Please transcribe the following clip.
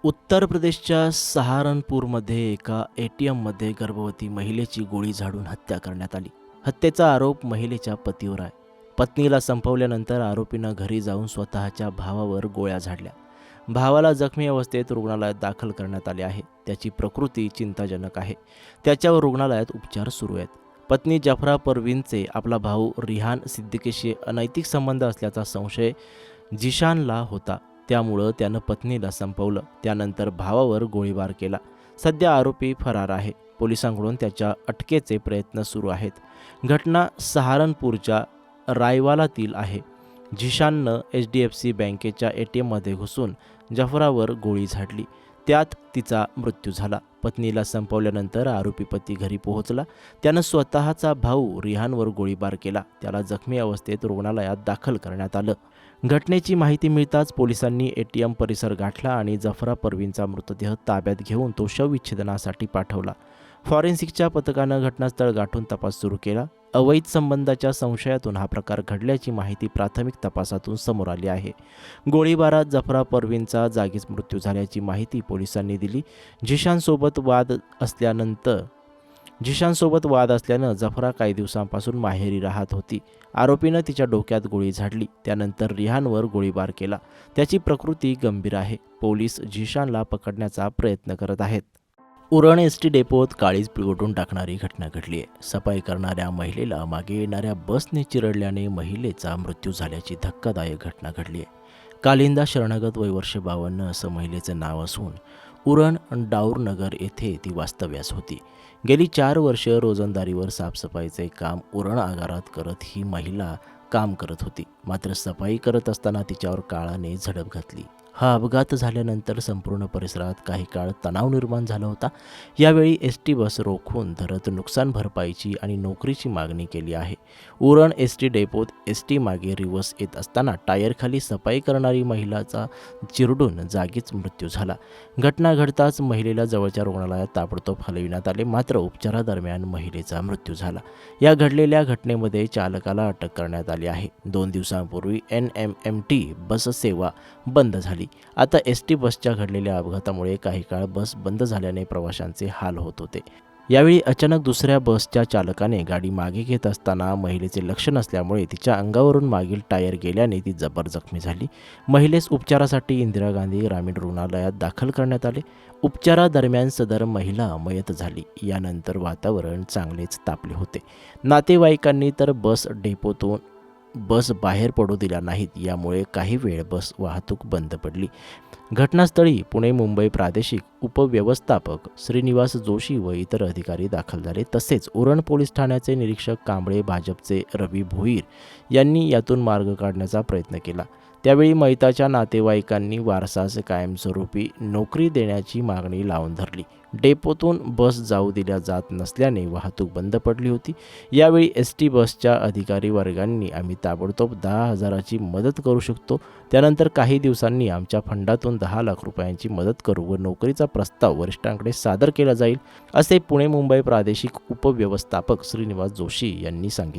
उत्तर प्रदेशच्या सहारनपूरमध्ये एका एटीएममध्ये गर्भवती महिलेची गोळी झाडून हत्या करण्यात आली. हत्येचा आरोप महिलेच्या पतीवर आहे. पत्नीला संपवल्यानंतर आरोपीनं घरी जाऊन स्वतःच्या भावावर गोळ्या झाडल्या. भावाला जखमी अवस्थेत रुग्णालयात दाखल करण्यात आले आहे. त्याची प्रकृती चिंताजनक आहे. त्याच्यावर रुग्णालयात उपचार सुरू आहेत. पत्नी जफरा परवीनचे आपला भाऊ रिहान सिद्दीकीशी अनैतिक संबंध असल्याचा संशय जिशानला होता. त्यामुळं त्यानं पत्नीला संपवलं. त्यानंतर भावावर गोळीबार केला. सध्या आरोपी फरार आहे. पोलिसांकडून त्याच्या अटकेचे प्रयत्न सुरू आहेत. घटना सहारनपूरच्या रायवालातील आहे. झिशाननं HDFC बँकेच्या ATMमध्ये घुसून जफरावर गोळी झाडली. त्यात तिचा मृत्यू झाला. पत्नीला संपवल्यानंतर आरोपी पती घरी पोहोचला. त्यानं स्वतःचा भाऊ रिहानवर गोळीबार केला. त्याला जखमी अवस्थेत रुग्णालयात दाखल करण्यात आलं. घटनेची माहिती मिळताच पोलिसांनी ATM परिसर गाठला आणि जफरा परवीनचा मृतदेह ताब्यात घेऊन तो शवविच्छेदनासाठी पाठवला. फॉरेन्सिकच्या पथकानं घटनास्थळ गाठून तपास सुरू केला. अवैध संबंधाच्या संशयातून हा प्रकार घडल्याची माहिती प्राथमिक तपासातून समोर आली आहे. गोळीबारात जफरा परवीनचा जागीच मृत्यू झाल्याची माहिती पोलिसांनी दिली. झिशानसोबत वाद असल्यानं जफरा काही दिवसांपासून माहेरी राहत होती. आरोपीनं तिच्या डोक्यात गोळी झाडली. त्यानंतर रिहानवर गोळीबार केला. त्याची प्रकृती गंभीर आहे. पोलीस झिशानला पकडण्याचा प्रयत्न करत आहेत. उरण ST डेपोत काळीज पिळवटून टाकणारी घटना घडली आहे. सफाई करणाऱ्या महिलेला मागे येणाऱ्या बसने चिरडल्याने महिलेचा मृत्यू झाल्याची धक्कादायक घटना घडली आहे. कालिंदा शरणगत वय वर्ष 52 असं महिलेचं नाव असून उरण डाऊरनगर येथे ती वास्तव्यास होती. गेली 4 वर्ष रोजंदारीवर साफसफाईचे काम उरण आगारात करत ही महिला काम करत होती. मात्र सफाई करत असताना तिच्यावर काळाने झडप घातली. हा अपघात झाल्यानंतर संपूर्ण परिसरात काही काळ तणाव निर्माण झाला होता. यावेळी ST बस रोखून धरत नुकसान भरपाईची आणि नोकरीची मागणी केली आहे. उरण ST डेपोत ST मागे रिवर्स येत असताना टायरखाली सफाई करणारी महिलाचा चिरडून जागीच मृत्यू झाला. घटना घडताच महिलेला जवळच्या रुग्णालयात ताबडतोब हलविण्यात आले. मात्र उपचारादरम्यान महिलेचा मृत्यू झाला. या घडलेल्या घटनेमध्ये चालकाला अटक करण्यात आली आहे. 2 दिवसांपूर्वी NMMT बस सेवा बंद झाली. आता ST बसच्या घडलेल्या अपघातामुळे काही काळ बस बंद झाल्याने प्रवाशांचे हाल होत होते. यावेळी अचानक दुसऱ्या बसच्या चालकाने गाडी मागे घेत असताना महिलेचे लक्ष नसल्यामुळे तिच्या अंगावरून मागील टायर गेल्याने ती जबर जखमी झाली. महिलेस उपचारासाठी इंदिरा गांधी ग्रामीण रुग्णालयात दाखल करण्यात आले. उपचारादरम्यान सदर महिला मयत झाली. यानंतर वातावरण चांगलेच तापले होते. नातेवाईकांनी तर बस डेपोतून बस बाहेर पडू दिल्या नाहीत. यामुळे काही वेळ बस वाहतूक बंद पडली. घटनास्थळी पुणे मुंबई प्रादेशिक उपव्यवस्थापक श्रीनिवास जोशी व इतर अधिकारी दाखल झाले. तसेच उरण पोलीस ठाण्याचे निरीक्षक कांबळे, भाजपचे रवी भोईर यांनी यातून मार्ग काढण्याचा प्रयत्न केला. त्यावेळी मयताच्या नातेवाईकांनी वारसास कायमस्वरूपी नोकरी देण्याची मागणी लावून धरली. डेपोतून बस जाऊ दिल्या जात नसल्याने वाहतूक बंद पडली होती. यावेळी ST बसच्या अधिकारी वर्गांनी आम्ही ताबडतोब 10,000ची मदत करू शकतो. त्यानंतर काही दिवसांनी आमच्या फंडातून 10 लाख रुपयांची मदत करू व नोकरीचा प्रस्ताव वरिष्ठांकडे सादर केला जाईल, असे पुणे मुंबई प्रादेशिक उपव्यवस्थापक श्रीनिवास जोशी यांनी सांगितले.